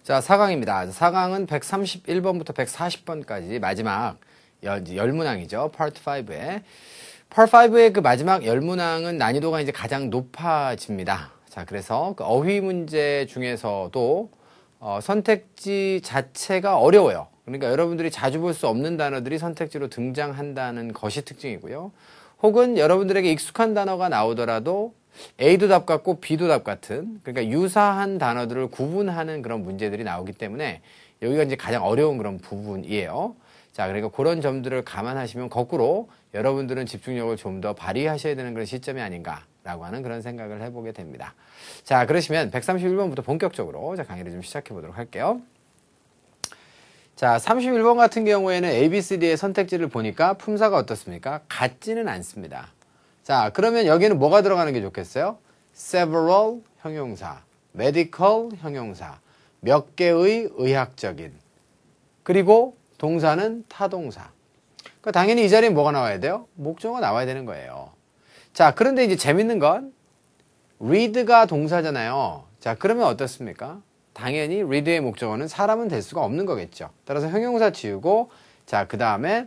자, 4강입니다. 4강은 131번부터 140번까지 마지막 열문항이죠. Part 5에. Part 5의 그 마지막 열문항은 난이도가 이제 가장 높아집니다. 자, 그래서 그 어휘 문제 중에서도 선택지 자체가 어려워요. 그러니까 여러분들이 자주 볼 수 없는 단어들이 선택지로 등장한다는 것이 특징이고요. 혹은 여러분들에게 익숙한 단어가 나오더라도 A도 답 같고 B도 답 같은, 그러니까 유사한 단어들을 구분하는 그런 문제들이 나오기 때문에 여기가 이제 가장 어려운 그런 부분이에요. 자, 그러니까 그런 점들을 감안하시면 거꾸로 여러분들은 집중력을 좀 더 발휘하셔야 되는 그런 시점이 아닌가라고 하는 그런 생각을 해보게 됩니다. 자, 그러시면 131번부터 본격적으로 강의를 좀 시작해 보도록 할게요. 자, 31번 같은 경우에는 A, B, C, D의 선택지를 보니까 품사가 어떻습니까? 같지는 않습니다. 자, 그러면 여기는 뭐가 들어가는 게 좋겠어요? several 형용사, medical 형용사, 몇 개의 의학적인, 그리고 동사는 타동사. 그러니까 당연히 이 자리에 뭐가 나와야 돼요? 목적어가 나와야 되는 거예요. 자, 그런데 이제 재밌는 건 read가 동사잖아요. 자, 그러면 어떻습니까? 당연히 read의 목적어는 사람은 될 수가 없는 거겠죠. 따라서 형용사 지우고, 자, 그 다음에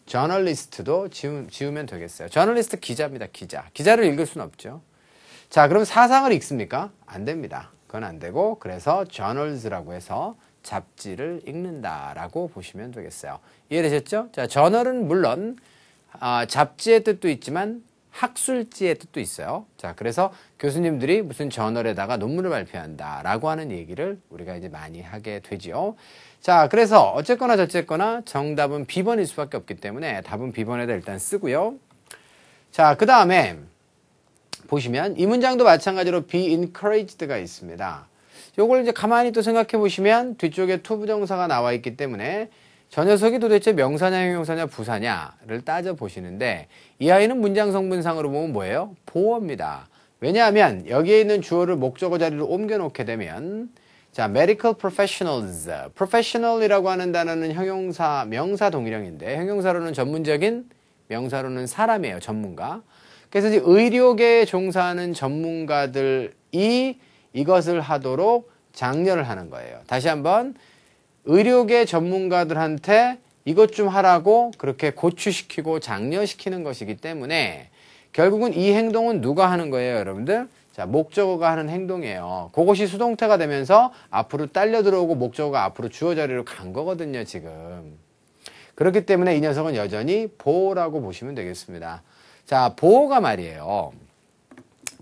저널리스트도 지우면 되겠어요. 저널리스트 기자입니다. 기자를 읽을 수는 없죠. 자, 그럼 사상을 읽습니까? 안 됩니다. 그건 안 되고, 그래서 journals라고 해서 잡지를 읽는다라고 보시면 되겠어요. 이해되셨죠? 자, 저널은 물론 잡지의 뜻도 있지만 학술지의 뜻도 있어요. 자, 그래서 교수님들이 무슨 저널에다가 논문을 발표한다라고 하는 얘기를 우리가 이제 많이 하게 되지요. 자, 그래서 어쨌거나 저쨌거나 정답은 B번일 수밖에 없기 때문에 답은 B번에다 일단 쓰고요. 자, 그 다음에 보시면 이 문장도 마찬가지로 be encouraged가 있습니다. 요걸 이제 가만히 또 생각해 보시면 뒤쪽에 to 부정사가 나와 있기 때문에 저 녀석이 도대체 명사냐 형용사냐 부사냐를 따져 보시는데 이 아이는 문장 성분상으로 보면 뭐예요? 보어입니다. 왜냐하면 여기에 있는 주어를 목적어 자리로 옮겨 놓게 되면 자, medical professionals. professional이라고 하는 단어는 형용사, 명사 동일형인데 형용사로는 전문적인, 명사로는 사람이에요. 전문가. 그래서 이제 의료계에 종사하는 전문가들이 이것을 하도록 장려를 하는 거예요. 다시 한번 의료계 전문가들한테 이것 좀 하라고 그렇게 고취시키고 장려시키는 것이기 때문에 결국은 이 행동은 누가 하는 거예요, 여러분들? 자, 목적어가 하는 행동이에요. 그것이 수동태가 되면서 앞으로 딸려 들어오고 목적어가 앞으로 주어 자리로 간 거거든요, 지금. 그렇기 때문에 이 녀석은 여전히 보호라고 보시면 되겠습니다. 자, 보호가 말이에요.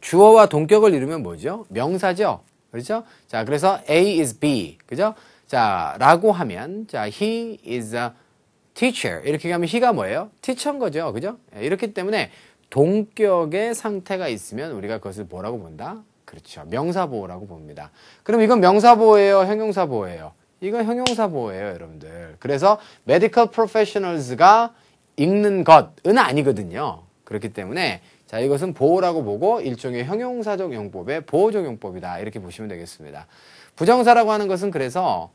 주어와 동격을 이루면 뭐죠? 명사죠? 그렇죠? 자, 그래서 A is B. 그죠? 자, 라고 하면, 자, he is a teacher. 이렇게 가면 he가 뭐예요? teacher인 거죠. 그죠? 이렇기 때문에 동격의 상태가 있으면 우리가 그것을 뭐라고 본다? 그렇죠. 명사보호라고 봅니다. 그럼 이건 명사보호예요? 형용사보호예요? 이건 형용사보호예요, 여러분들. 그래서 medical professionals가 읽는 것은 아니거든요. 그렇기 때문에 자, 이것은 보호라고 보고 일종의 형용사적 용법의 보호적 용법이다. 이렇게 보시면 되겠습니다. 부정사라고 하는 것은 그래서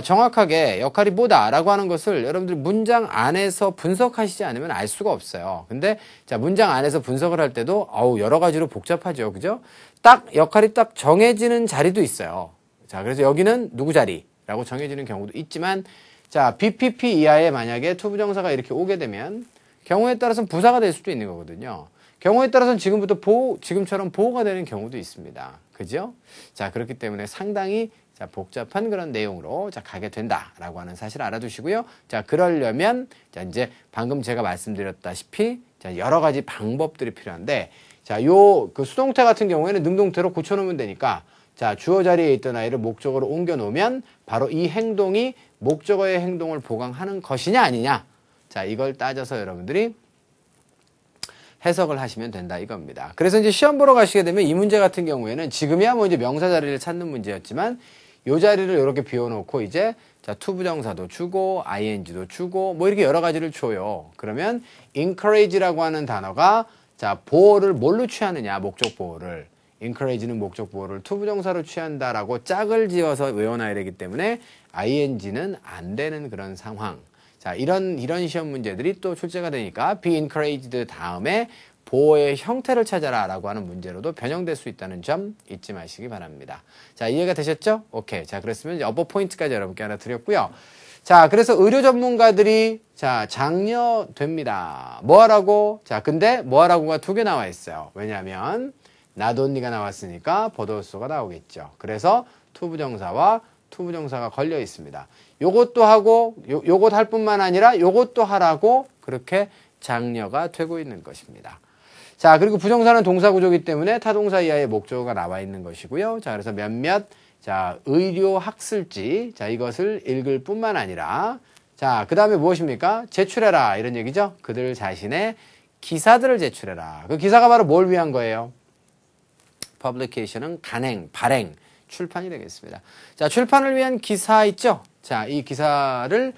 정확하게 역할이 뭐다라고 하는 것을 여러분들이 문장 안에서 분석하시지 않으면 알 수가 없어요. 근데 자, 문장 안에서 분석을 할 때도 여러 가지로 복잡하죠. 그죠? 딱 역할이 딱 정해지는 자리도 있어요. 자, 그래서 여기는 누구 자리라고 정해지는 경우도 있지만 자, BPP 이하에 만약에 투부정사가 이렇게 오게 되면 경우에 따라서는 부사가 될 수도 있는 거거든요. 경우에 따라서는 지금처럼 보호가 되는 경우도 있습니다. 그죠? 자, 그렇기 때문에 상당히 자, 복잡한 그런 내용으로 자, 가게 된다라고 하는 사실을 알아두시고요. 자, 그러려면 자, 이제 방금 제가 말씀드렸다시피 자, 여러 가지 방법들이 필요한데 자, 그 수동태 같은 경우에는 능동태로 고쳐놓으면 되니까 자, 주어 자리에 있던 아이를 목적어로 옮겨 놓으면 바로 이 행동이 목적어의 행동을 보강하는 것이냐 아니냐. 자, 이걸 따져서 여러분들이 해석을 하시면 된다 이겁니다. 그래서 이제 시험 보러 가시게 되면 이 문제 같은 경우에는 지금이야 뭐 이제 명사 자리를 찾는 문제였지만 이 자리를 이렇게 비워놓고 이제 자, 투부정사도 주고 ing도 주고 뭐 이렇게 여러 가지를 줘요. 그러면 encourage라고 하는 단어가 자, 보호를 뭘로 취하느냐? 목적 보호를. encourage는 목적 보호를 투부정사로 취한다라고 짝을 지어서 외워놔야 되기 때문에 ing는 안 되는 그런 상황. 자, 이런 시험 문제들이 또 출제가 되니까 be encouraged 다음에 보호의 형태를 찾아라 라고 하는 문제로도 변형될 수 있다는 점 잊지 마시기 바랍니다. 자, 이해가 되셨죠? 오케이. 자, 그랬으면 이제 업보 포인트까지 여러분께 하나 드렸고요. 자, 그래서 의료 전문가들이 자, 장려됩니다. 뭐 하라고? 자, 근데 뭐 하라고가 2개 나와 있어요. 왜냐하면 not only가 나왔으니까 but also가 나오겠죠. 그래서 투부정사와 투부정사가 걸려 있습니다. 요것도 하고 요것 할 뿐만 아니라 요것도 하라고 그렇게 장려가 되고 있는 것입니다. 자, 그리고 부정사는 동사 구조이기 때문에 타동사 이하의 목적어가 나와 있는 것이고요. 자, 그래서 몇몇 자, 의료 학술지 자, 이것을 읽을 뿐만 아니라 자, 그다음에 무엇입니까? 제출해라 이런 얘기죠. 그들 자신의 기사들을 제출해라. 그 기사가 바로 뭘 위한 거예요? publication은 간행, 발행, 출판이 되겠습니다. 자, 출판을 위한 기사 있죠? 자, 이 기사를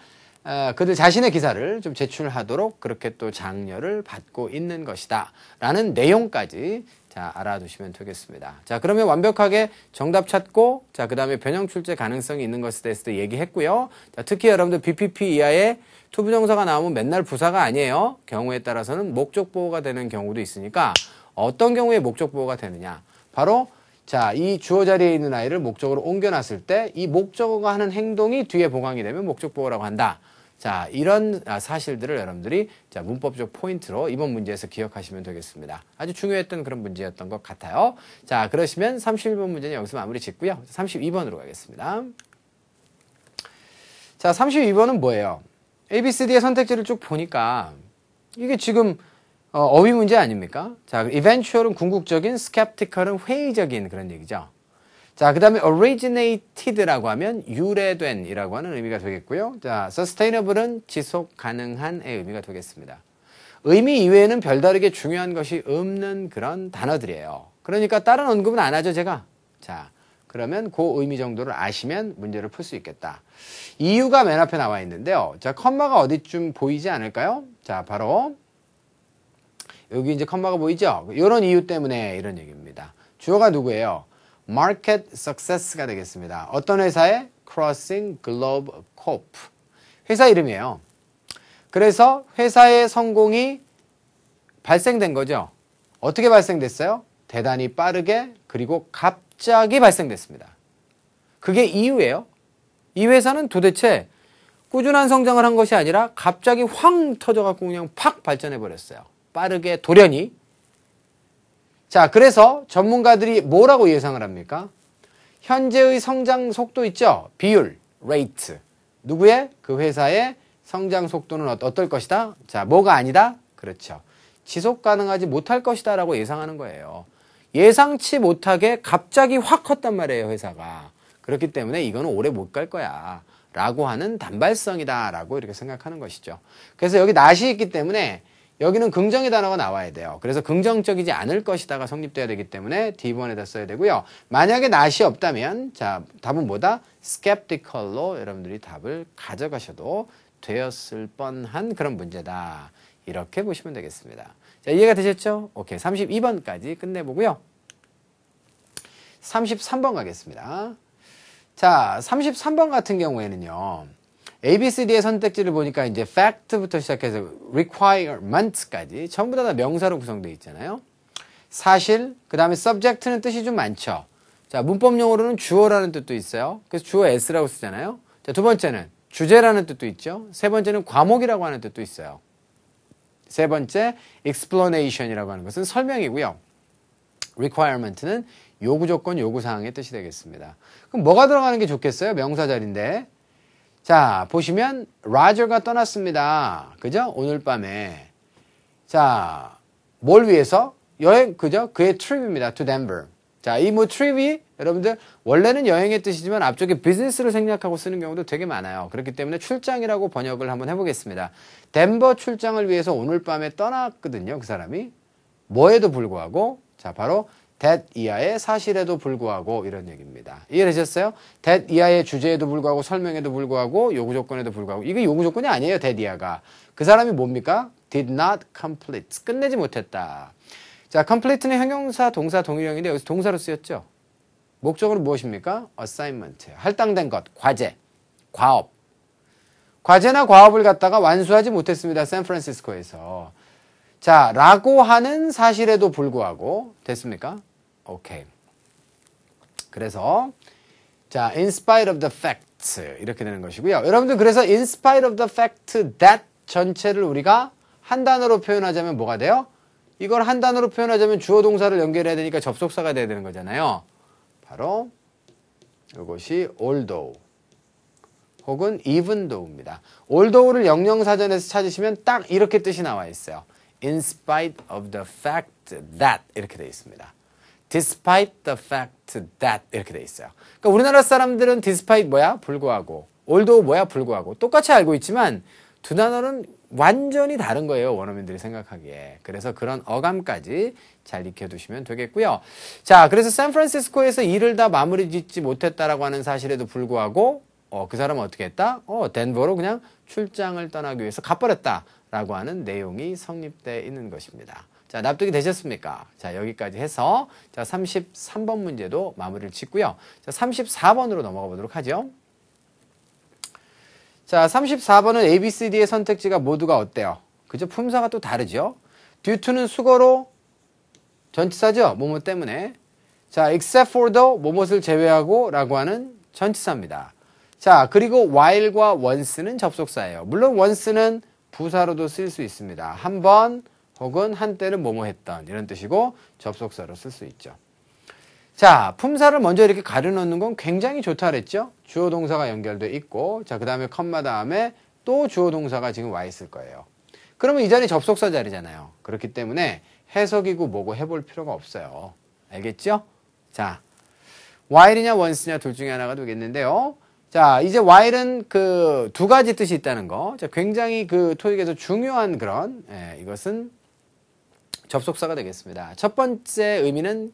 그들 자신의 기사를 좀 제출하도록 그렇게 또 장려를 받고 있는 것이다 라는 내용까지 자, 알아두시면 되겠습니다. 자, 그러면 완벽하게 정답 찾고 자, 그 다음에 변형 출제 가능성이 있는 것에 대해서도 얘기했고요. 자, 특히 여러분들 BPP 이하의 투부정사가 나오면 맨날 부사가 아니에요. 경우에 따라서는 목적 보호가 되는 경우도 있으니까 어떤 경우에 목적 보호가 되느냐. 바로 자, 이 주어 자리에 있는 아이를 목적으로 옮겨놨을 때 이 목적어가 하는 행동이 뒤에 보강이 되면 목적 보호라고 한다. 자, 이런 사실들을 여러분들이 자, 문법적 포인트로 이번 문제에서 기억하시면 되겠습니다. 아주 중요했던 그런 문제였던 것 같아요. 자, 그러시면 31번 문제는 여기서 마무리 짓고요. 32번으로 가겠습니다. 자, 32번은 뭐예요? A, B, C, D의 선택지를 쭉 보니까 이게 지금 어휘 문제 아닙니까? 자, eventual은 궁극적인, skeptical은 회의적인 그런 얘기죠. 자, 그 다음에 originated라고 하면 유래된 이라고 하는 의미가 되겠고요. 자, sustainable은 지속 가능한의 의미가 되겠습니다. 의미 이외에는 별다르게 중요한 것이 없는 그런 단어들이에요. 그러니까 다른 언급은 안 하죠, 제가. 자, 그러면 그 의미 정도를 아시면 문제를 풀 수 있겠다. 이유가 맨 앞에 나와 있는데요. 자, 컴마가 어디쯤 보이지 않을까요? 자, 바로 여기 이제 컴마가 보이죠? 이런 이유 때문에 이런 얘기입니다. 주어가 누구예요? Market Success가 되겠습니다. 어떤 회사의? Crossing Globe Corp. 회사 이름이에요. 그래서 회사의 성공이 발생된 거죠. 어떻게 발생됐어요? 대단히 빠르게 그리고 갑자기 발생됐습니다. 그게 이유예요. 이 회사는 도대체 꾸준한 성장을 한 것이 아니라 갑자기 황 터져갖고 그냥 팍 발전해버렸어요. 빠르게 돌연히. 자, 그래서 전문가들이 뭐라고 예상을 합니까? 현재의 성장 속도 있죠? 비율, rate. 누구의? 그 회사의 성장 속도는 어떨 것이다? 자, 뭐가 아니다? 그렇죠. 지속 가능하지 못할 것이다 라고 예상하는 거예요. 예상치 못하게 갑자기 확 컸단 말이에요, 회사가. 그렇기 때문에 이거는 오래 못 갈 거야 라고 하는 단발성이다 라고 이렇게 생각하는 것이죠. 그래서 여기 not이 있기 때문에 여기는 긍정의 단어가 나와야 돼요. 그래서 긍정적이지 않을 것이다가 성립돼야 되기 때문에 D1에다 써야 되고요. 만약에 not이 없다면 자, 답은 뭐다? skeptical로 여러분들이 답을 가져가셔도 되었을 뻔한 그런 문제다. 이렇게 보시면 되겠습니다. 자, 이해가 되셨죠? 오케이. 32번까지 끝내보고요. 33번 가겠습니다. 자, 33번 같은 경우에는요. A, B, C, D의 선택지를 보니까 이제 fact부터 시작해서 requirements까지 전부 다 명사로 구성되어 있잖아요. 사실, 그 다음에 subject는 뜻이 좀 많죠. 자, 문법용어로는 주어라는 뜻도 있어요. 그래서 주어 S라고 쓰잖아요. 자, 두 번째는 주제라는 뜻도 있죠. 세 번째는 과목이라고 하는 뜻도 있어요. 세 번째, explanation이라고 하는 것은 설명이고요. requirement는 요구 조건, 요구 사항의 뜻이 되겠습니다. 그럼 뭐가 들어가는 게 좋겠어요? 명사 자리인데. 자, 보시면 Roger가 떠났습니다. 그죠? 오늘 밤에. 자, 뭘 위해서? 여행, 그죠? 그의 트립입니다. to Denver. 자, 이 뭐 트립이 여러분들 원래는 여행의 뜻이지만 앞쪽에 비즈니스를 생략하고 쓰는 경우도 되게 많아요. 그렇기 때문에 출장이라고 번역을 한번 해보겠습니다. 덴버 출장을 위해서 오늘 밤에 떠났거든요. 그 사람이. 뭐에도 불구하고 자, 바로 that 이하의 사실에도 불구하고 이런 얘기입니다. 이해되셨어요? that 이하의 주제에도 불구하고 설명에도 불구하고 요구 조건에도 불구하고 이게 요구 조건이 아니에요. that 이하가. 그 사람이 뭡니까? did not complete. 끝내지 못했다. 자, complete는 형용사, 동사, 동일형인데 여기서 동사로 쓰였죠. 목적으로 무엇입니까? assignment. 할당된 것, 과제, 과업. 과제나 과업을 갖다가 완수하지 못했습니다. 샌프란시스코에서. 자, 라고 하는 사실에도 불구하고 됐습니까? 오케이. 그래서 자, in spite of the fact 이렇게 되는 것이고요. 여러분들 그래서 in spite of the fact that 전체를 우리가 한 단어로 표현하자면 뭐가 돼요? 이걸 한 단어로 표현하자면 주어 동사를 연결해야 되니까 접속사가 돼야 되는 거잖아요. 바로 이것이 although 혹은 even though입니다. although를 영영사전에서 찾으시면 딱 이렇게 뜻이 나와 있어요. in spite of the fact that 이렇게 되어 있습니다. despite the fact that 이렇게 되어 있어요. 그러니까 우리나라 사람들은 despite 뭐야? 불구하고. although 뭐야? 불구하고. 똑같이 알고 있지만 두 단어는 완전히 다른 거예요. 원어민들이 생각하기에. 그래서 그런 어감까지 잘 익혀두시면 되겠고요. 자, 그래서 샌프란시스코에서 일을 다 마무리 짓지 못했다라고 하는 사실에도 불구하고 그 사람은 어떻게 했다? 덴버로 그냥 출장을 떠나기 위해서 가버렸다라고 하는 내용이 성립되어 있는 것입니다. 자, 납득이 되셨습니까? 자, 여기까지 해서 자, 33번 문제도 마무리를 짓고요. 자, 34번으로 넘어가 보도록 하죠. 자, 34번은 A, B, C, D의 선택지가 모두가 어때요? 그죠? 품사가 또 다르죠? due to는 수거로 전치사죠? 뭐뭐 때문에. 자, except for the 뭐뭇을 제외하고 라고 하는 전치사입니다. 자, 그리고 while과 once는 접속사예요. 물론 once는 부사로도 쓸 수 있습니다. 한 번 혹은 한때는 뭐뭐 했던 이런 뜻이고 접속사로 쓸 수 있죠. 자, 품사를 먼저 이렇게 가려놓는 건 굉장히 좋다 그랬죠? 주어 동사가 연결돼 있고 자, 그 다음에 컴마 다음에 또 주어 동사가 지금 와 있을 거예요. 그러면 이 자리 접속사 자리잖아요. 그렇기 때문에 해석이고 뭐고 해볼 필요가 없어요. 알겠죠? 자, while이냐 once냐 둘 중에 하나가 되겠는데요. 자, 이제 while은 그 두 가지 뜻이 있다는 거. 자, 굉장히 그 토익에서 중요한 그런 이것은 접속사가 되겠습니다. 첫 번째 의미는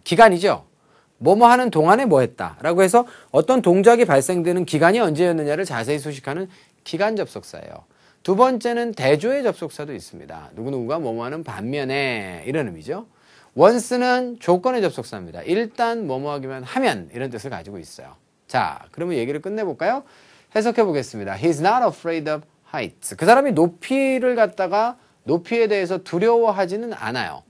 기간이죠. 뭐뭐 하는 동안에 뭐 했다 라고 해서 어떤 동작이 발생되는 기간이 언제였느냐를 자세히 소식하는 기간 접속사예요. 두 번째는 대조의 접속사도 있습니다. 누구누구가 뭐뭐 하는 반면에 이런 의미죠. once는 조건의 접속사입니다. 일단 뭐뭐 하기만 하면 이런 뜻을 가지고 있어요. 자, 그러면 얘기를 끝내볼까요? 해석해 보겠습니다. He's not afraid of heights. 그 사람이 높이를 갖다가 높이에 대해서 두려워하지는 않아요.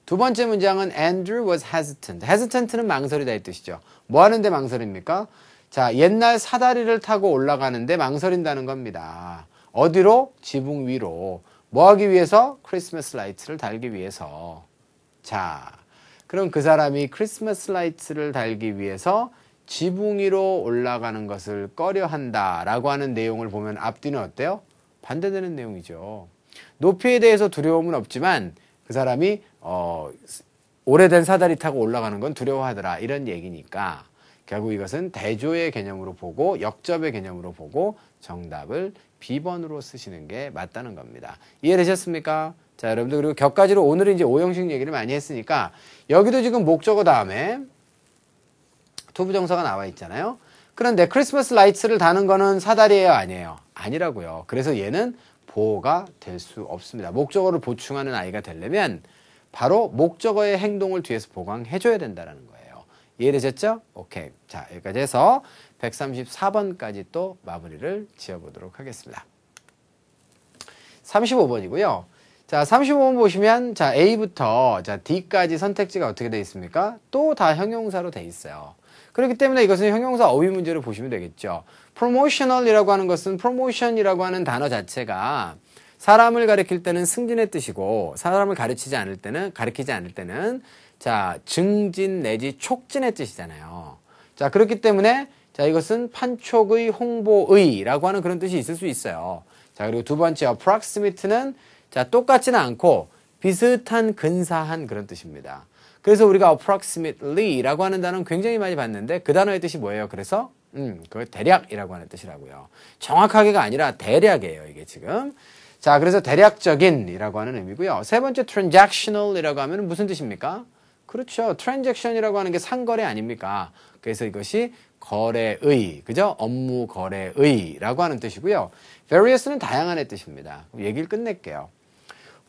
두 번째 문장은 Andrew was hesitant. hesitant는 망설이다 이 뜻이죠. 뭐 하는데 망설입니까? 자, 옛날 사다리를 타고 올라가는데 망설인다는 겁니다. 어디로? 지붕 위로. 뭐 하기 위해서? 크리스마스 라이트를 달기 위해서. 자, 그럼 그 사람이 크리스마스 라이트를 달기 위해서 지붕 위로 올라가는 것을 꺼려한다 라고 하는 내용을 보면 앞뒤는 어때요? 반대되는 내용이죠. 높이에 대해서 두려움은 없지만 그 사람이 오래된 사다리 타고 올라가는 건 두려워하더라 이런 얘기니까 결국 이것은 대조의 개념으로 보고 역접의 개념으로 보고 정답을 B번으로 쓰시는 게 맞다는 겁니다. 이해되셨습니까? 자, 여러분들 그리고 격가지로 오늘은 이제 오형식 얘기를 많이 했으니까 여기도 지금 목적어 다음에 투부정사가 나와 있잖아요. 그런데 크리스마스 라이트를 다는 거는 사다리예요? 아니에요? 아니라고요. 그래서 얘는 보호가 될 수 없습니다. 목적어를 보충하는 아이가 되려면 바로 목적어의 행동을 뒤에서 보강해줘야 된다는 거예요. 이해되셨죠? 오케이. 자, 여기까지 해서 134번까지 또 마무리를 지어보도록 하겠습니다. 35번이고요. 자, 35번 보시면 자, A부터 자, D까지 선택지가 어떻게 되어 있습니까? 또 다 형용사로 되어 있어요. 그렇기 때문에 이것은 형용사 어휘 문제를 보시면 되겠죠. promotional이라고 하는 것은 promotion이라고 하는 단어 자체가 사람을 가리킬 때는 승진의 뜻이고 사람을 가르치지 않을 때는 가리키지 않을 때는 자, 증진 내지 촉진의 뜻이잖아요. 자, 그렇기 때문에 자, 이것은 판촉의 홍보의라고 하는 그런 뜻이 있을 수 있어요. 자, 그리고 두 번째 approximate는 자, 똑같지는 않고 비슷한 근사한 그런 뜻입니다. 그래서 우리가 approximately라고 하는 단어는 굉장히 많이 봤는데 그 단어의 뜻이 뭐예요? 그래서 그걸 대략이라고 하는 뜻이라고요. 정확하게가 아니라 대략이에요, 이게 지금. 자, 그래서 대략적인이라고 하는 의미고요. 세 번째 transactional이라고 하면 무슨 뜻입니까? 그렇죠. transaction이라고 하는 게 상거래 아닙니까? 그래서 이것이 거래의, 그죠? 업무 거래의라고 하는 뜻이고요. various는 다양한의 뜻입니다. 얘기를 끝낼게요.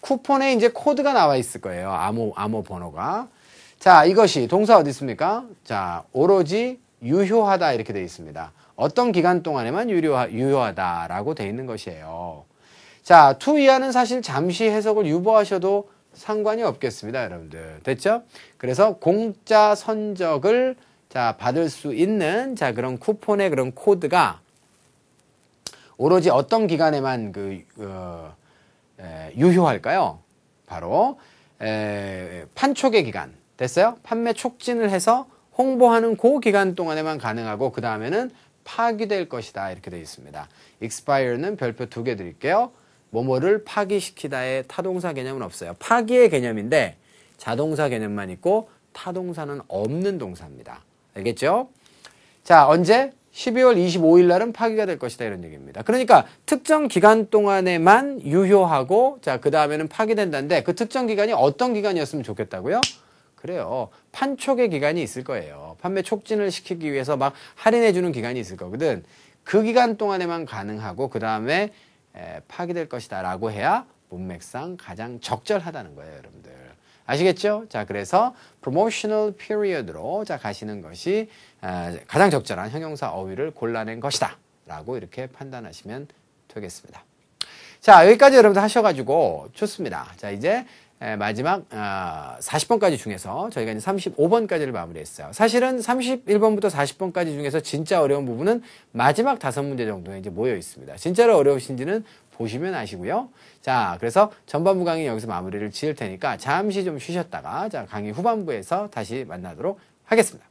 쿠폰에 이제 코드가 나와 있을 거예요. 암호 번호가. 자, 이것이 동사 어디 있습니까? 자, 오로지 유효하다 이렇게 되어 있습니다. 어떤 기간 동안에만 유효하다라고 되어 있는 것이에요. 자, to 이하는 사실 잠시 해석을 유보하셔도 상관이 없겠습니다, 여러분들. 됐죠? 그래서 공짜 선적을 자, 받을 수 있는 자, 그런 쿠폰의 그런 코드가 오로지 어떤 기간에만 유효할까요? 바로 판촉의 기간. 됐어요? 판매 촉진을 해서 홍보하는 그 기간 동안에만 가능하고 그 다음에는 파기될 것이다. 이렇게 되어 있습니다. expire는 별표 2개 드릴게요. 뭐뭐를 파기시키다의 타동사 개념은 없어요. 파기의 개념인데 자동사 개념만 있고 타동사는 없는 동사입니다. 알겠죠? 자, 언제? 12월 25일 날은 파기가 될 것이다. 이런 얘기입니다. 그러니까 특정 기간 동안에만 유효하고 자, 그 다음에는 파기된다는데 그 특정 기간이 어떤 기간이었으면 좋겠다고요? 그래요. 판촉의 기간이 있을 거예요. 판매 촉진을 시키기 위해서 막 할인해주는 기간이 있을 거거든. 그 기간 동안에만 가능하고 그 다음에 파기될 것이다 라고 해야 문맥상 가장 적절하다는 거예요, 여러분들. 아시겠죠? 자, 그래서 promotional period로 자 가시는 것이 가장 적절한 형용사 어휘를 골라낸 것이다 라고 이렇게 판단하시면 되겠습니다. 자, 여기까지 여러분들 하셔가지고 좋습니다. 자, 이제 마지막 40번까지 중에서 저희가 이제 35번까지를 마무리했어요. 사실은 31번부터 40번까지 중에서 진짜 어려운 부분은 마지막 5문제 정도에 이제 모여 있습니다. 진짜로 어려우신지는 보시면 아시고요. 자, 그래서 전반부 강의 여기서 마무리를 지을 테니까 잠시 좀 쉬셨다가 자, 강의 후반부에서 다시 만나도록 하겠습니다.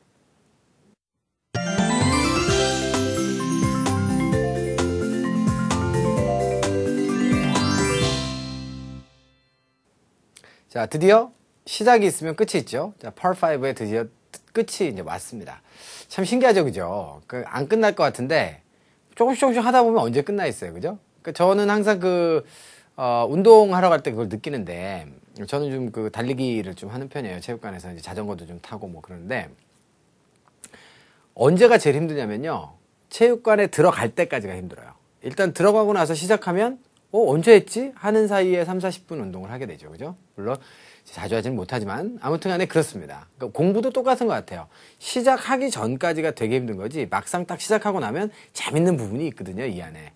자, 드디어 시작이 있으면 끝이 있죠. 자, Part 5의 드디어 끝이 이제 왔습니다. 참 신기하죠, 그죠? 안 끝날 것 같은데 조금씩 하다 보면 언제 끝나 있어요, 그죠? 저는 항상 운동하러 갈 때 그걸 느끼는데, 저는 좀 달리기를 좀 하는 편이에요. 체육관에서 이제 자전거도 좀 타고 뭐 그러는데, 언제가 제일 힘드냐면요. 체육관에 들어갈 때까지가 힘들어요. 일단 들어가고 나서 시작하면, 언제 했지? 하는 사이에 30-40분 운동을 하게 되죠. 그죠? 물론, 자주 하지는 못하지만, 아무튼 간에 그렇습니다. 그러니까 공부도 똑같은 것 같아요. 시작하기 전까지가 되게 힘든 거지, 막상 딱 시작하고 나면 재밌는 부분이 있거든요, 이 안에.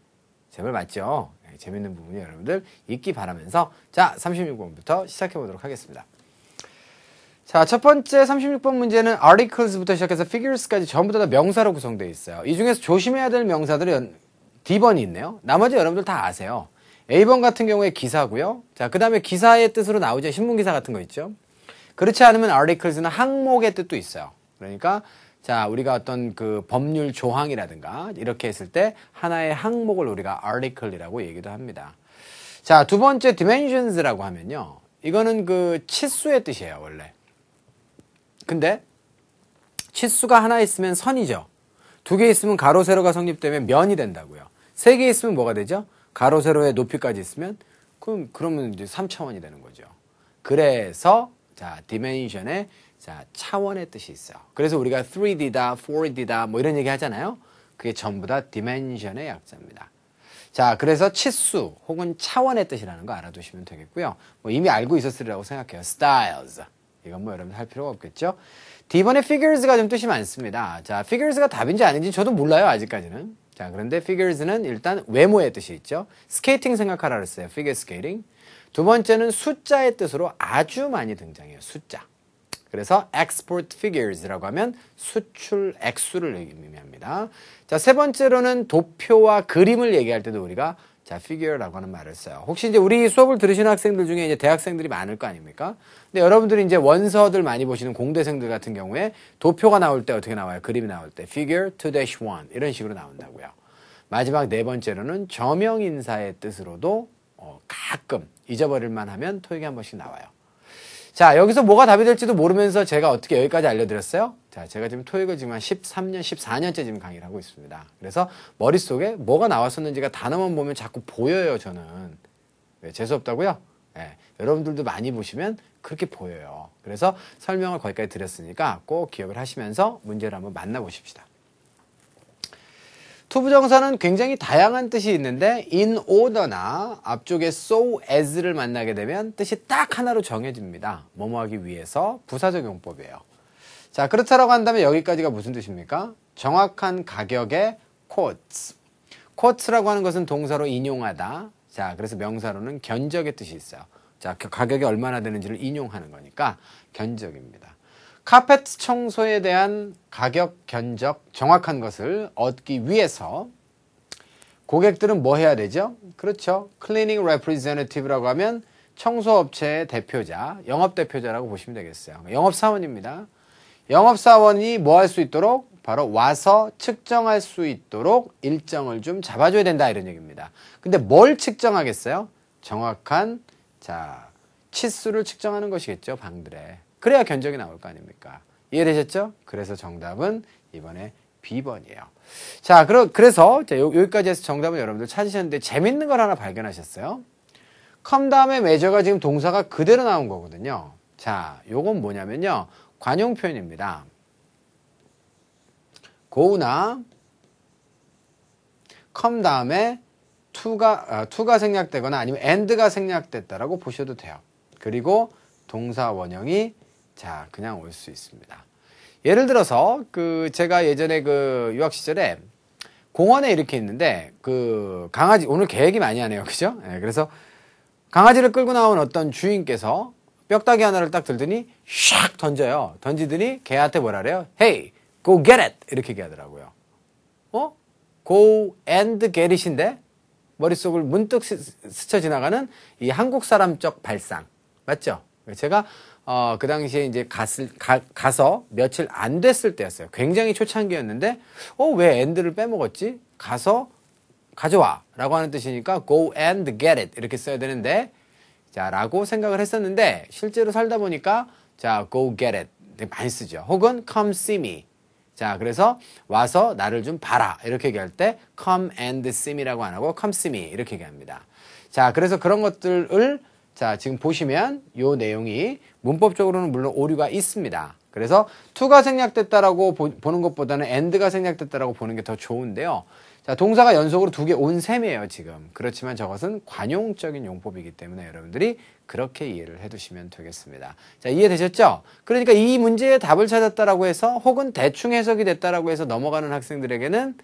제 말 맞죠? 네, 재밌는 부분이 여러분들 있기 바라면서 자, 36번부터 시작해 보도록 하겠습니다. 자, 첫 번째 36번 문제는 articles부터 시작해서 figures까지 전부 다 명사로 구성되어 있어요. 이 중에서 조심해야 될 명사들은 D번이 있네요. 나머지 여러분들 다 아세요. A번 같은 경우에 기사고요. 자, 그 다음에 기사의 뜻으로 나오죠. 신문기사 같은 거 있죠. 그렇지 않으면 articles는 항목의 뜻도 있어요. 그러니까 자, 우리가 어떤 법률 조항이라든가 이렇게 했을 때 하나의 항목을 우리가 article이라고 얘기도 합니다. 자, 두 번째 dimensions라고 하면요. 이거는 치수의 뜻이에요, 원래. 근데 치수가 하나 있으면 선이죠. 2개 있으면 가로, 세로가 성립되면 면이 된다고요. 3개 있으면 뭐가 되죠? 가로, 세로의 높이까지 있으면 그러면 이제 3차원이 되는 거죠. 그래서 자, dimension의 자, 차원의 뜻이 있어요. 그래서 우리가 3D다, 4D다 뭐 이런 얘기 하잖아요. 그게 전부 다 dimension의 약자입니다. 자, 그래서 치수 혹은 차원의 뜻이라는 거 알아두시면 되겠고요. 뭐 이미 알고 있었으리라고 생각해요. styles. 이건 뭐 여러분 할 필요가 없겠죠. D번에 figures가 좀 뜻이 많습니다. 자, figures가 답인지 아닌지 저도 몰라요, 아직까지는. 자, 그런데 figures는 일단 외모의 뜻이 있죠. 스케이팅 생각하라 그랬어요. figure skating. 두 번째는 숫자의 뜻으로 아주 많이 등장해요. 숫자. 그래서 export figures라고 하면 수출 액수를 의미합니다. 자, 세 번째로는 도표와 그림을 얘기할 때도 우리가 자, figure라고 하는 말을 써요. 혹시 이제 우리 수업을 들으시는 학생들 중에 이제 대학생들이 많을 거 아닙니까? 근데 여러분들이 이제 원서들 많이 보시는 공대생들 같은 경우에 도표가 나올 때 어떻게 나와요? 그림이 나올 때 figure 2-1 이런 식으로 나온다고요. 마지막 네 번째로는 저명인사의 뜻으로도 가끔 잊어버릴만 하면 토익에 한 번씩 나와요. 자, 여기서 뭐가 답이 될지도 모르면서 제가 어떻게 여기까지 알려드렸어요? 자, 제가 지금 토익을 지금 한 13년, 14년째 지금 강의를 하고 있습니다. 그래서 머릿속에 뭐가 나왔었는지가 단어만 보면 자꾸 보여요, 저는. 왜, 재수없다고요? 네, 여러분들도 많이 보시면 그렇게 보여요. 그래서 설명을 거기까지 드렸으니까 꼭 기억을 하시면서 문제를 한번 만나보십시다. 투부정사는 굉장히 다양한 뜻이 있는데 in order나 앞쪽에 so as를 만나게 되면 뜻이 딱 하나로 정해집니다. 뭐뭐 하기 위해서 부사적 용법이에요. 자, 그렇다라고 한다면 여기까지가 무슨 뜻입니까? 정확한 가격의 quotes. quotes라고 하는 것은 동사로 인용하다. 자, 그래서 명사로는 견적의 뜻이 있어요. 자, 가격이 얼마나 되는지를 인용하는 거니까 견적입니다. 카페트 청소에 대한 가격 견적 정확한 것을 얻기 위해서 고객들은 뭐 해야 되죠? 그렇죠. 클리닝 레프리젠티티브라고 하면 청소업체의 대표자, 영업대표자라고 보시면 되겠어요. 영업사원입니다. 영업사원이 뭐 할 수 있도록? 바로 와서 측정할 수 있도록 일정을 좀 잡아줘야 된다 이런 얘기입니다. 근데 뭘 측정하겠어요? 정확한 자 치수를 측정하는 것이겠죠. 방들에. 그래야 견적이 나올 거 아닙니까? 이해되셨죠? 그래서 정답은 이번에 B번이에요. 자, 그래서 여기까지 해서 정답은 여러분들 찾으셨는데 재밌는 걸 하나 발견하셨어요. come 다음에 measure가 지금 동사가 그대로 나온 거거든요. 자, 요건 뭐냐면요. 관용 표현입니다. go나 come 다음에 to가 생략되거나 아니면 and가 생략됐다라고 보셔도 돼요. 그리고 동사 원형이 자, 그냥 올 수 있습니다. 예를 들어서 제가 예전에 유학 시절에 공원에 이렇게 있는데 강아지 오늘 계획이 많이 하네요. 그죠? 네, 그래서 강아지를 끌고 나온 어떤 주인께서 뼈다귀 하나를 딱 들더니 샥 던져요. 던지더니 걔한테 뭐라 그래요? Hey, go get it! 이렇게 얘기하더라고요. Go and get it인데 머릿속을 문득 스쳐 지나가는 이 한국 사람적 발상. 맞죠? 제가 그 당시에 이제 가서 며칠 안 됐을 때였어요. 굉장히 초창기였는데 왜 and를 빼먹었지? 가서 가져와 라고 하는 뜻이니까 go and get it 이렇게 써야 되는데 자 라고 생각을 했었는데 실제로 살다 보니까 자 go get it 되게 많이 쓰죠. 혹은 come see me 자 그래서 와서 나를 좀 봐라 이렇게 얘기할 때 come and see me라고 안 하고 come see me 이렇게 얘기합니다. 자 그래서 그런 것들을 자 지금 보시면 요 내용이 문법적으로는 물론 오류가 있습니다. 그래서 to가 생략됐다라고 보는 것보다는 and가 생략됐다라고 보는 게 더 좋은데요. 자, 동사가 연속으로 2개 온 셈이에요, 지금. 그렇지만 저것은 관용적인 용법이기 때문에 여러분들이 그렇게 이해를 해두시면 되겠습니다. 자, 이해되셨죠? 그러니까 이 문제의 답을 찾았다라고 해서 혹은 대충 해석이 됐다라고 해서 넘어가는 학생들에게는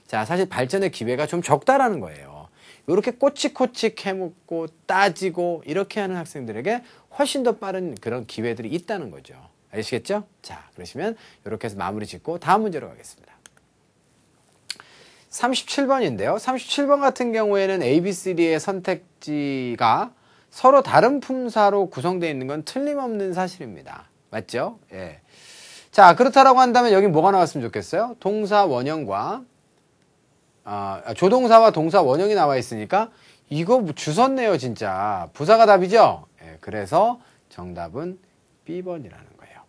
자, 사실 발전의 기회가 좀 적다라는 거예요. 이렇게 꼬치꼬치 해묻고 따지고 이렇게 하는 학생들에게 훨씬 더 빠른 그런 기회들이 있다는 거죠. 아시겠죠? 자, 그러시면 이렇게 해서 마무리 짓고 다음 문제로 가겠습니다. 37번인데요. 37번 같은 경우에는 A, B, C, D의 선택지가 서로 다른 품사로 구성되어 있는 건 틀림없는 사실입니다. 맞죠? 예. 자, 그렇다라고 한다면 여기 뭐가 나왔으면 좋겠어요? 동사 원형과 조동사와 동사 원형이 나와 있으니까 이거 주웠네요, 진짜. 부사가 답이죠? 예, 그래서 정답은 B번이라는 거예요.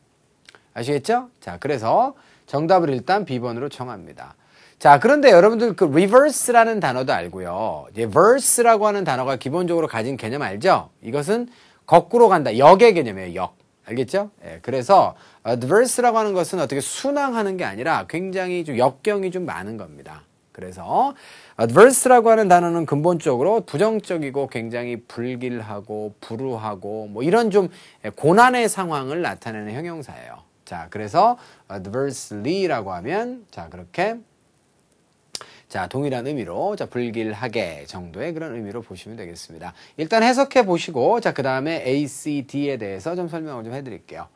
아시겠죠? 자, 그래서 정답을 일단 B번으로 정합니다. 자, 그런데 여러분들 reverse라는 단어도 알고요. 이제 verse라고 하는 단어가 기본적으로 가진 개념 알죠? 이것은 거꾸로 간다. 역의 개념이에요, 역. 알겠죠? 예, 그래서 adverse라고 하는 것은 어떻게 순항하는 게 아니라 굉장히 좀 역경이 좀 많은 겁니다. 그래서 adverse라고 하는 단어는 근본적으로 부정적이고 굉장히 불길하고 불우하고 뭐 이런 좀 고난의 상황을 나타내는 형용사예요. 자, 그래서 adversely라고 하면 자, 그렇게 자, 동일한 의미로, 자, 불길하게 정도의 그런 의미로 보시면 되겠습니다. 일단 해석해 보시고, 자, 그 다음에 A, C, D에 대해서 좀 설명을 좀 해드릴게요.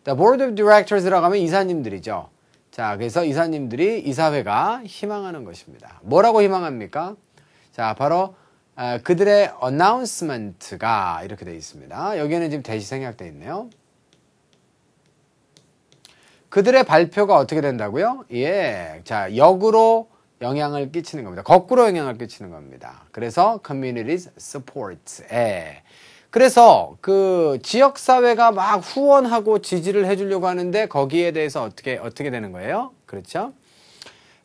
자, Board of Directors라고 하면 이사님들이죠. 자, 그래서 이사님들이 이사회가 희망하는 것입니다. 뭐라고 희망합니까? 자, 바로, 그들의 announcement가 이렇게 되어 있습니다. 여기에는 지금 대시 생략되어 있네요. 그들의 발표가 어떻게 된다고요? 예. 자, 역으로 영향을 끼치는 겁니다. 거꾸로 영향을 끼치는 겁니다. 그래서 communities support. 예. 그래서 지역사회가 막 후원하고 지지를 해주려고 하는데 거기에 대해서 어떻게 되는 거예요? 그렇죠?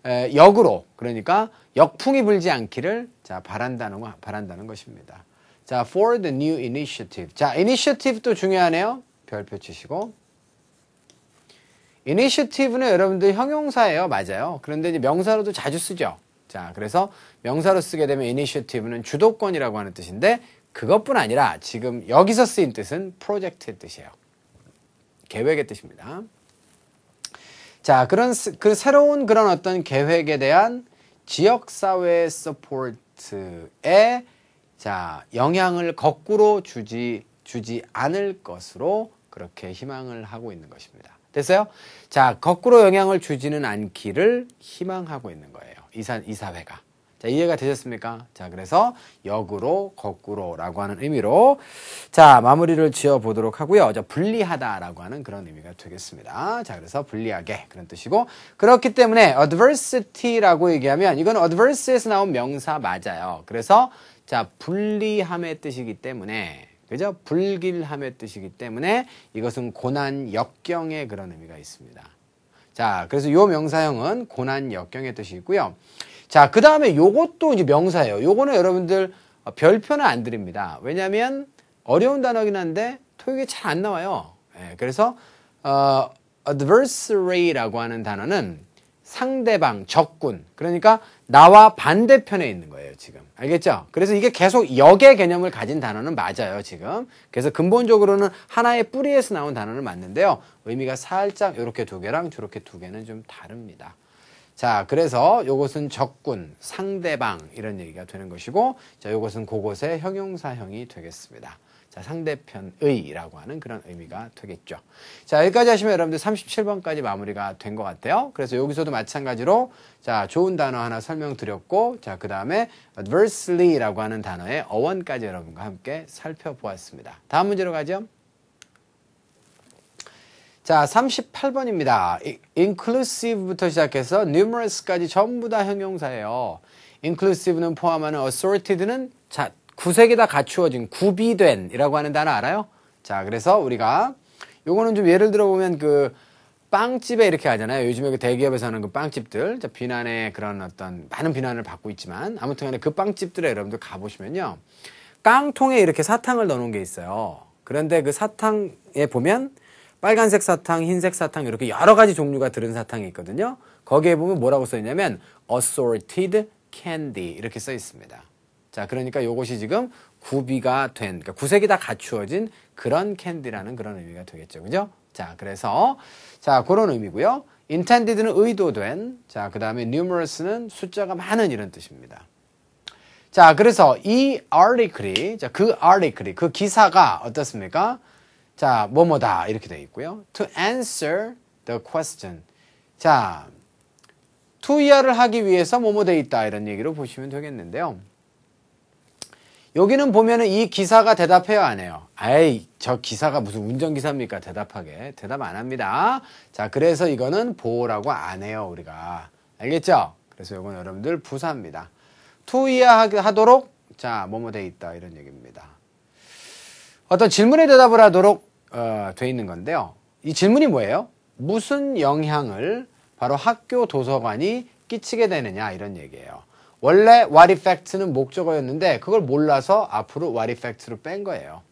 역으로. 그러니까 역풍이 불지 않기를 자, 바란다는 것입니다. 자, for the new initiative. 자, initiative도 중요하네요. 별표 치시고. initiative는 여러분들 형용사예요. 맞아요. 그런데 이제 명사로도 자주 쓰죠. 자, 그래서 명사로 쓰게 되면 initiative는 주도권이라고 하는 뜻인데 그것뿐 아니라 지금 여기서 쓰인 뜻은 프로젝트의 뜻이에요. 계획의 뜻입니다. 자, 새로운 그런 어떤 계획에 대한 지역사회 서포트의 자, 영향을 거꾸로 주지 않을 것으로 그렇게 희망을 하고 있는 것입니다. 됐어요? 자, 거꾸로 영향을 주지는 않기를 희망하고 있는 거예요. 이 사회가. 자, 이해가 되셨습니까? 자, 그래서 역으로, 거꾸로라고 하는 의미로 자, 마무리를 지어 보도록 하고요. 자, 불리하다라고 하는 그런 의미가 되겠습니다. 자, 그래서 불리하게 그런 뜻이고 그렇기 때문에 adversity라고 얘기하면 이건 adverse에서 나온 명사 맞아요. 그래서 자, 불리함의 뜻이기 때문에 그죠? 불길함의 뜻이기 때문에 이것은 고난, 역경의 그런 의미가 있습니다. 자, 그래서 요 명사형은 고난, 역경의 뜻이 있고요. 자, 그 다음에 요것도 이제 명사예요. 요거는 여러분들 별표는 안 드립니다. 왜냐면 어려운 단어긴 한데 토익에 잘 안 나와요. 예, 그래서 adversary라고 하는 단어는 상대방, 적군. 그러니까 나와 반대편에 있는 거예요, 지금. 알겠죠? 그래서 이게 계속 역의 개념을 가진 단어는 맞아요, 지금. 그래서 근본적으로는 하나의 뿌리에서 나온 단어는 맞는데요. 의미가 살짝 이렇게 두 개랑 저렇게 두 개는 좀 다릅니다. 자, 그래서 요것은 적군, 상대방 이런 얘기가 되는 것이고 자, 요것은 그것의 형용사형이 되겠습니다. 자, 상대편의라고 하는 그런 의미가 되겠죠. 자, 여기까지 하시면 여러분들 37번까지 마무리가 된 것 같아요. 그래서 여기서도 마찬가지로 자, 좋은 단어 하나 설명드렸고 자, 그 다음에 adversely라고 하는 단어의 어원까지 여러분과 함께 살펴보았습니다. 다음 문제로 가죠. 자, 38번입니다. inclusive부터 시작해서 numerous까지 전부 다 형용사예요. inclusive는 포함하는 assorted는 자, 구색에다 갖추어진, 구비된 이라고 하는 단어 알아요? 자, 그래서 우리가 요거는 좀 예를 들어 보면 그 빵집에 이렇게 하잖아요. 요즘에 그 대기업에서 하는 그 빵집들. 자, 비난의 그런 어떤 많은 비난을 받고 있지만 아무튼 간에 그 빵집들에 여러분들 가보시면요. 깡통에 이렇게 사탕을 넣어놓은 게 있어요. 그런데 그 사탕에 보면 빨간색 사탕, 흰색 사탕 이렇게 여러 가지 종류가 들은 사탕이 있거든요. 거기에 보면 뭐라고 써 있냐면 assorted candy 이렇게 써 있습니다. 자, 그러니까 요것이 지금 구비가 된, 그러니까 구색이 다 갖추어진 그런 캔디라는 그런 의미가 되겠죠. 그죠? 자, 그래서 자, 그런 의미고요. intended는 의도된, 자, 그 다음에 numerous는 숫자가 많은 이런 뜻입니다. 자, 그래서 이 article이, 자, 그 article이, 그 기사가 어떻습니까? 자, 뭐뭐다 이렇게 되어 있고요. To answer the question. 자, 투이하를 하기 위해서 뭐뭐 되어 있다 이런 얘기로 보시면 되겠는데요. 여기는 보면은 이 기사가 대답해요, 안 해요? 아이, 저 기사가 무슨 운전기사입니까? 대답하게. 대답 안 합니다. 자, 그래서 이거는 보호라고 안 해요, 우리가. 알겠죠? 그래서 이건 여러분들 부사입니다. 투이하도록, 자, 뭐뭐 돼 있다, 이런 얘기입니다. 어떤 질문에 대답을 하도록, 돼 있는 건데요. 이 질문이 뭐예요? 무슨 영향을 바로 학교 도서관이 끼치게 되느냐, 이런 얘기예요. 원래 what effect는 목적어였는데 그걸 몰라서 앞으로 what effect로 뺀 거예요.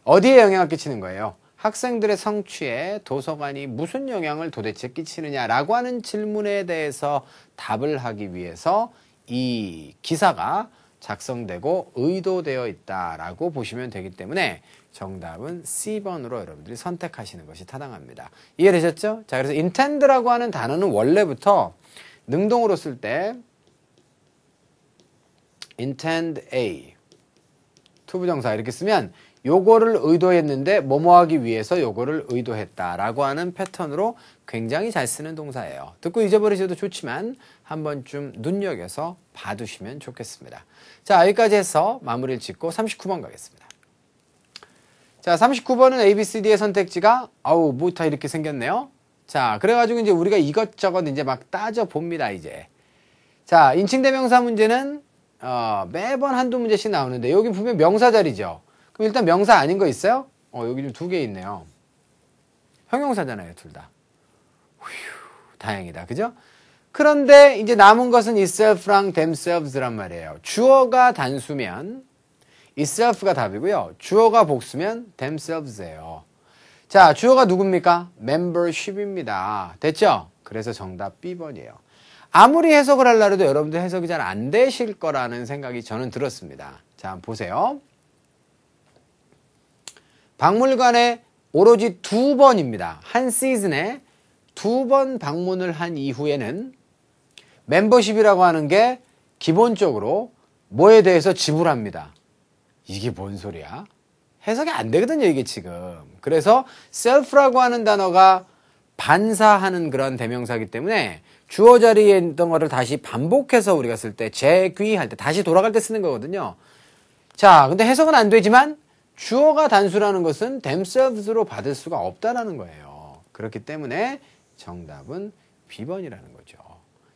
어디에 영향을 끼치는 거예요? 학생들의 성취에 도서관이 무슨 영향을 도대체 끼치느냐라고 하는 질문에 대해서 답을 하기 위해서 이 기사가 작성되고 의도되어 있다라고 보시면 되기 때문에 정답은 C번으로 여러분들이 선택하시는 것이 타당합니다. 이해되셨죠? 자, 그래서 intend라고 하는 단어는 원래부터 능동으로 쓸 때 intend A 투부정사 이렇게 쓰면 요거를 의도했는데 뭐뭐 하기 위해서 요거를 의도했다라고 하는 패턴으로 굉장히 잘 쓰는 동사예요. 듣고 잊어버리셔도 좋지만 한 번쯤 눈여겨서 봐두시면 좋겠습니다. 자, 여기까지 해서 마무리를 짓고 39번 가겠습니다. 자, 39번은 ABCD의 선택지가 뭐 다 이렇게 생겼네요. 자, 그래가지고 이제 우리가 이것저것 이제 막 따져봅니다, 이제. 자, 인칭대명사 문제는 매번 한두 문제씩 나오는데 여기 보면 명사 자리죠. 그럼 일단 명사 아닌 거 있어요? 여기 좀 두 개 있네요. 형용사잖아요, 둘 다. 휴, 다행이다. 그죠? 그런데 이제 남은 것은 itself랑 themselves란 말이에요. 주어가 단수면 itself가 답이고요. 주어가 복수면 themselves예요. 자, 주어가 누굽니까? membership입니다. 됐죠? 그래서 정답 B번이에요. 아무리 해석을 하려고 해도 여러분들 해석이 잘 안 되실 거라는 생각이 저는 들었습니다. 자, 한번 보세요. 박물관에 오로지 2번입니다. 한 시즌에 2번 방문을 한 이후에는 멤버십이라고 하는 게 기본적으로 뭐에 대해서 지불합니다. 이게 뭔 소리야? 해석이 안 되거든요, 이게 지금. 그래서 self라고 하는 단어가 반사하는 그런 대명사이기 때문에 주어 자리에 있던 거를 다시 반복해서 우리가 쓸 때 재귀할 때 다시 돌아갈 때 쓰는 거거든요. 자, 근데 해석은 안 되지만 주어가 단수라는 것은 themselves로 받을 수가 없다라는 거예요. 그렇기 때문에 정답은 B번이라는 거죠.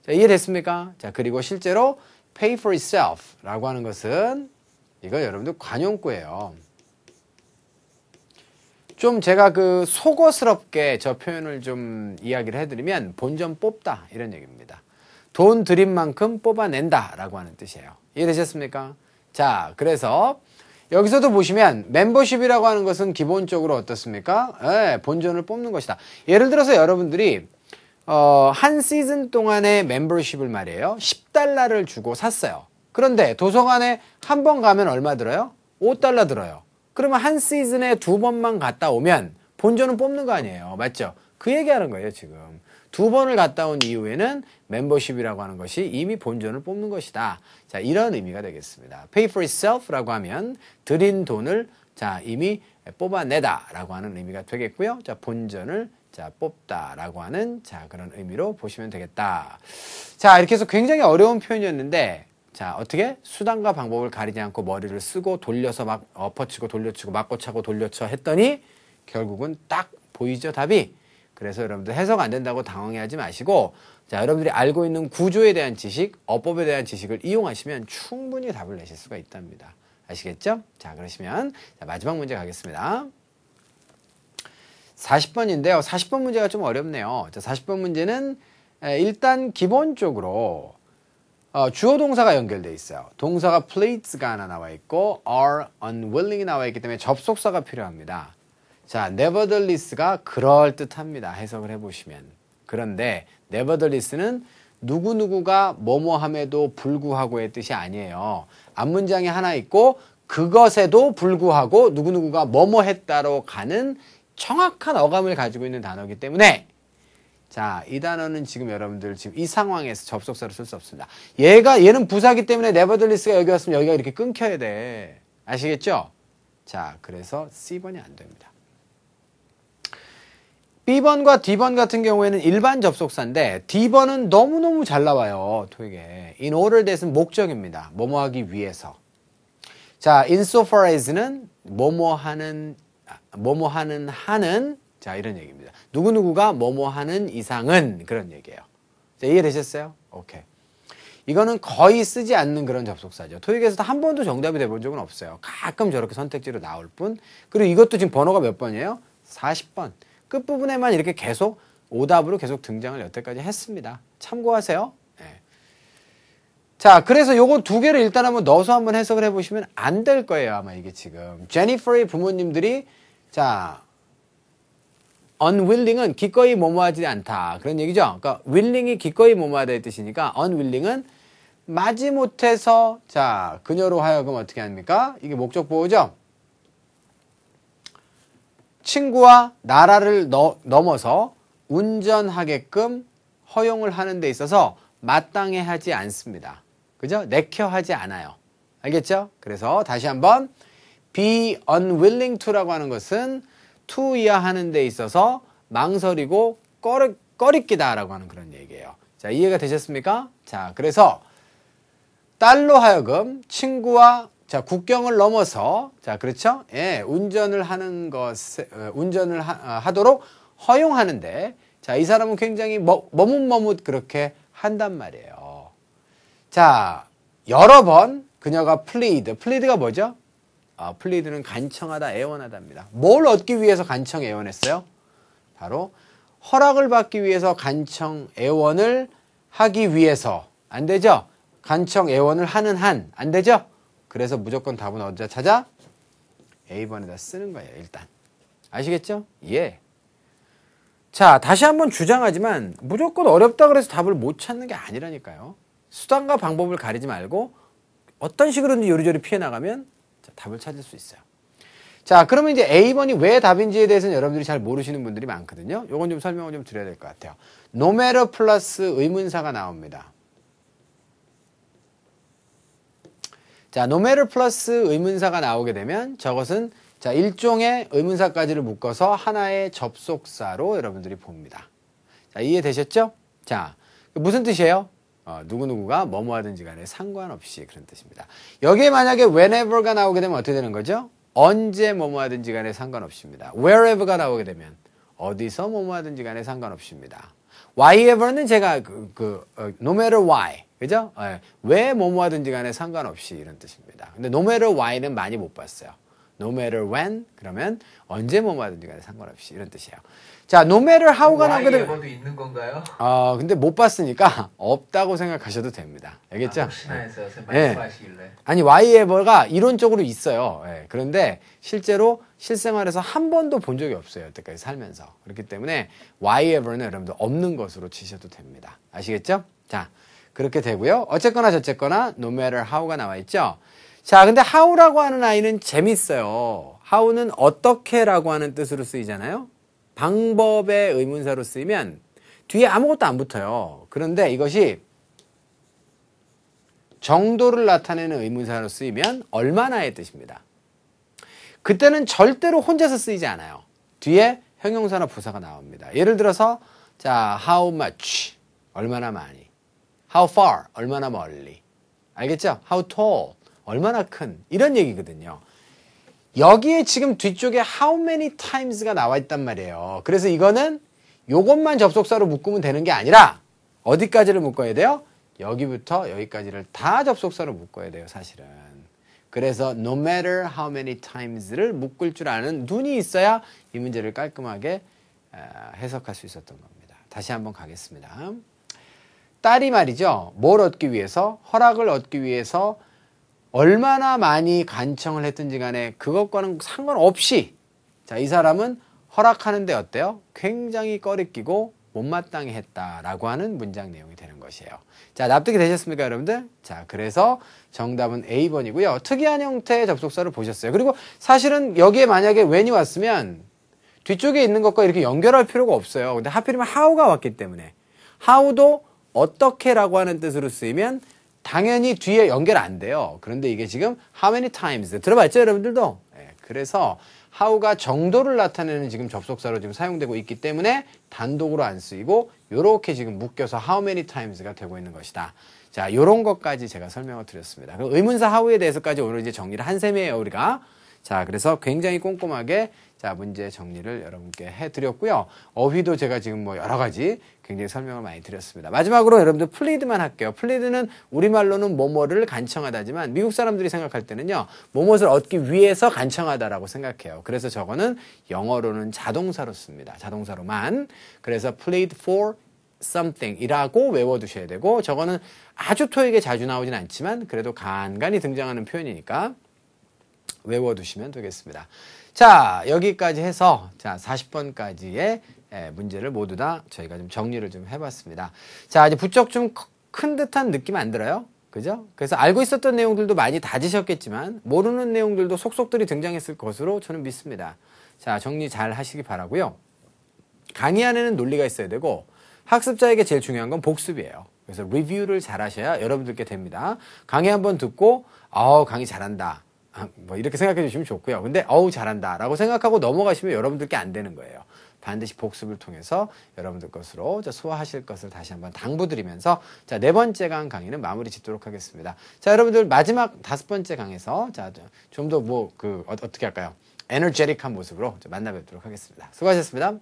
자, 이해됐습니까? 자, 그리고 실제로 pay for itself라고 하는 것은 이거 여러분들 관용구예요. 좀 제가 그 속어스럽게 저 표현을 좀 이야기를 해드리면 본전 뽑다 이런 얘기입니다. 돈 들인 만큼 뽑아낸다 라고 하는 뜻이에요. 이해되셨습니까? 자, 그래서 여기서도 보시면 멤버십이라고 하는 것은 기본적으로 어떻습니까? 네, 본전을 뽑는 것이다. 예를 들어서 여러분들이 한 시즌 동안의 멤버십을 말이에요. 10달러를 주고 샀어요. 그런데 도서관에 한 번 가면 얼마 들어요? 5달러 들어요. 그러면 한 시즌에 2번만 갔다 오면 본전은 뽑는 거 아니에요. 맞죠? 그 얘기하는 거예요, 지금. 2번을 갔다 온 이후에는 멤버십이라고 하는 것이 이미 본전을 뽑는 것이다. 자, 이런 의미가 되겠습니다. pay for itself라고 하면 들인 돈을 자, 이미 뽑아내다라고 하는 의미가 되겠고요. 자, 본전을 자, 뽑다라고 하는 자, 그런 의미로 보시면 되겠다. 자, 이렇게 해서 굉장히 어려운 표현이었는데 자, 어떻게? 수단과 방법을 가리지 않고 머리를 쓰고 돌려서 막 엎어치고 돌려치고 맞고 차고 돌려쳐 했더니 결국은 딱 보이죠, 답이? 그래서 여러분들 해석 안 된다고 당황해하지 마시고 자, 여러분들이 알고 있는 구조에 대한 지식, 어법에 대한 지식을 이용하시면 충분히 답을 내실 수가 있답니다. 아시겠죠? 자, 그러시면 자, 마지막 문제 가겠습니다. 40번인데요. 40번 문제가 좀 어렵네요. 자, 40번 문제는 일단 기본적으로 주어 동사가 연결되어 있어요. 동사가 plate가 하나 나와 있고 are unwilling이 나와 있기 때문에 접속사가 필요합니다. 자, nevertheless가 그럴듯합니다. 해석을 해보시면. 그런데 nevertheless는 누구누구가 뭐뭐함에도 불구하고의 뜻이 아니에요. 앞문장이 하나 있고 그것에도 불구하고 누구누구가 뭐뭐했다로 가는 정확한 어감을 가지고 있는 단어이기 때문에 자, 이 단어는 지금 여러분들 지금 이 상황에서 접속사로 쓸 수 없습니다. 얘는 부사기 때문에 nevertheless가 여기 왔으면 여기가 이렇게 끊겨야 돼. 아시겠죠? 자, 그래서 C번이 안 됩니다. B번과 D번 같은 경우에는 일반 접속사인데 D번은 너무너무 잘 나와요. 토익에. in order that은 목적입니다. 뭐뭐 하기 위해서. 자, insofar as는 뭐뭐하는 자, 이런 얘기입니다. 누구누구가 뭐뭐 하는 이상은 그런 얘기예요. 자, 이해되셨어요? 오케이. 이거는 거의 쓰지 않는 그런 접속사죠. 토익에서도 한 번도 정답이 돼본 적은 없어요. 가끔 저렇게 선택지로 나올 뿐. 그리고 이것도 지금 번호가 몇 번이에요? 40번. 끝부분에만 이렇게 계속 오답으로 계속 등장을 여태까지 했습니다. 참고하세요. 네. 자, 그래서 요거 두 개를 일단 한번 넣어서 한번 해석을 해보시면 안 될 거예요. 아마 이게 지금. 제니퍼의 부모님들이 자, unwilling은 기꺼이 뭐뭐하지 않다. 그런 얘기죠. 그러니까 willing이 기꺼이 뭐뭐하다의 뜻이니까 unwilling은 마지못해서 자, 그녀로 하여금 어떻게 합니까? 이게 목적 보호죠. 친구와 나라를 넘어서 운전하게끔 허용을 하는 데 있어서 마땅해 하지 않습니다. 그죠? 내켜하지 않아요. 알겠죠? 그래서 다시 한번 be unwilling to라고 하는 것은 to이야 하는 데 있어서 망설이고 꺼리끼다라고 하는 그런 얘기예요. 자, 이해가 되셨습니까? 자, 그래서 딸로 하여금 친구와 자, 국경을 넘어서 자, 그렇죠? 예, 운전을 하도록 허용하는데 자, 이 사람은 굉장히 머뭇머뭇 그렇게 한단 말이에요. 자, 여러 번 그녀가 plead가 뭐죠? plead는 간청하다, 애원하다입니다. 뭘 얻기 위해서 간청, 애원했어요? 바로 허락을 받기 위해서 간청, 애원을 하기 위해서. 안 되죠? 간청, 애원을 하는 한. 안 되죠? 그래서 무조건 답은 어디다 찾아? A번에다 쓰는 거예요, 일단. 아시겠죠? 예. 자, 다시 한번 주장하지만 무조건 어렵다 그래서 답을 못 찾는 게 아니라니까요. 수단과 방법을 가리지 말고 어떤 식으로든지 요리조리 피해 나가면 답을 찾을 수 있어요. 자, 그러면 이제 A번이 왜 답인지에 대해서는 여러분들이 잘 모르시는 분들이 많거든요. 요건 좀 설명을 좀 드려야 될 것 같아요. no matter 플러스 의문사가 나옵니다. 자, no matter 플러스 의문사가 나오게 되면 저것은 자, 일종의 의문사까지를 묶어서 하나의 접속사로 여러분들이 봅니다. 자, 이해되셨죠? 자, 무슨 뜻이에요? 누구누구가 뭐뭐 하든지 간에 상관없이 그런 뜻입니다. 여기에 만약에 whenever가 나오게 되면 어떻게 되는 거죠? 언제 뭐뭐 하든지 간에 상관없습니다. wherever가 나오게 되면 어디서 뭐뭐 하든지 간에 상관없습니다. whyever는 제가 no matter why. 그죠? 왜 뭐뭐 하든지 간에 상관없이 이런 뜻입니다. 근데 no matter why는 많이 못 봤어요. no matter when 그러면 언제 뭐뭐 하든지 간에 상관없이 이런 뜻이에요. 자, no matter how가 나오게 되면 whyever도 있는 건가요? 근데 못 봤으니까 없다고 생각하셔도 됩니다. 알겠죠? 혹시나 해서 말씀하시길래. 아니, whyever가 이론적으로 있어요. 그런데 실제로 실생활에서 한 번도 본 적이 없어요. 여태까지 살면서. 그렇기 때문에 whyever는 여러분들 없는 것으로 치셔도 됩니다. 아시겠죠? 자, 그렇게 되고요. 어쨌거나 저쨌거나 no matter how가 나와 있죠. 자, 근데 how라고 하는 아이는 재밌어요. how는 어떻게라고 하는 뜻으로 쓰이잖아요. 방법의 의문사로 쓰이면 뒤에 아무것도 안 붙어요. 그런데 이것이 정도를 나타내는 의문사로 쓰이면 얼마나의 뜻입니다. 그때는 절대로 혼자서 쓰이지 않아요. 뒤에 형용사나 부사가 나옵니다. 예를 들어서 자, how much 얼마나 많이, how far 얼마나 멀리, 알겠죠? how tall 얼마나 큰, 이런 얘기거든요. 여기에 지금 뒤쪽에 how many times가 나와 있단 말이에요. 그래서 이거는 요것만 접속사로 묶으면 되는 게 아니라 어디까지를 묶어야 돼요? 여기부터 여기까지를 다 접속사로 묶어야 돼요, 사실은. 그래서 no matter how many times를 묶을 줄 아는 눈이 있어야 이 문제를 깔끔하게 해석할 수 있었던 겁니다. 다시 한번 가겠습니다. 딸이 말이죠. 뭘 얻기 위해서? 허락을 얻기 위해서 얼마나 많이 간청을 했든지 간에 그것과는 상관없이 자, 이 사람은 허락하는데 어때요? 굉장히 꺼리끼고 못마땅해 했다라고 하는 문장 내용이 되는 것이에요. 자, 납득이 되셨습니까, 여러분들? 자, 그래서 정답은 A번이고요. 특이한 형태의 접속사를 보셨어요. 그리고 사실은 여기에 만약에 when이 왔으면 뒤쪽에 있는 것과 이렇게 연결할 필요가 없어요. 근데 하필이면 how가 왔기 때문에 how도 어떻게라고 하는 뜻으로 쓰이면 당연히 뒤에 연결 안 돼요. 그런데 이게 지금 how many times 들어봤죠, 여러분들도? 네, 그래서 how가 정도를 나타내는 지금 접속사로 지금 사용되고 있기 때문에 단독으로 안 쓰이고 요렇게 지금 묶여서 how many times가 되고 있는 것이다. 자, 요런 것까지 제가 설명을 드렸습니다. 그럼 의문사 how에 대해서까지 오늘 이제 정리를 한 셈이에요, 우리가. 자, 그래서 굉장히 꼼꼼하게 자, 문제 정리를 여러분께 해드렸고요. 어휘도 제가 지금 뭐 여러 가지 굉장히 설명을 많이 드렸습니다. 마지막으로 여러분들 플리드만 할게요. 플리드는 우리말로는 뭐뭐를 간청하다지만 미국 사람들이 생각할 때는요. 뭐뭇을 얻기 위해서 간청하다라고 생각해요. 그래서 저거는 영어로는 자동사로 씁니다. 자동사로만. 그래서 plead for something 이라고 외워두셔야 되고 저거는 아주 토익에 자주 나오진 않지만 그래도 간간히 등장하는 표현이니까 외워두시면 되겠습니다. 자, 여기까지 해서 자 40번까지의 문제를 모두 다 저희가 좀 정리를 좀 해봤습니다. 자, 이제 부쩍 좀 큰 듯한 느낌 안 들어요? 그죠? 그래서 알고 있었던 내용들도 많이 다지셨겠지만 모르는 내용들도 속속들이 등장했을 것으로 저는 믿습니다. 자, 정리 잘 하시기 바라고요. 강의 안에는 논리가 있어야 되고 학습자에게 제일 중요한 건 복습이에요. 그래서 리뷰를 잘 하셔야 여러분들께 됩니다. 강의 한번 듣고 강의 잘한다. 뭐 이렇게 생각해 주시면 좋고요. 근데 잘한다 라고 생각하고 넘어가시면 여러분들께 안 되는 거예요. 반드시 복습을 통해서 여러분들 것으로 소화하실 것을 다시 한번 당부드리면서 자, 4번째 강의는 마무리 짓도록 하겠습니다. 자, 여러분들 마지막 5번째 강에서 자, 좀 더 어떻게 할까요? 에너제틱한 모습으로 만나 뵙도록 하겠습니다. 수고하셨습니다.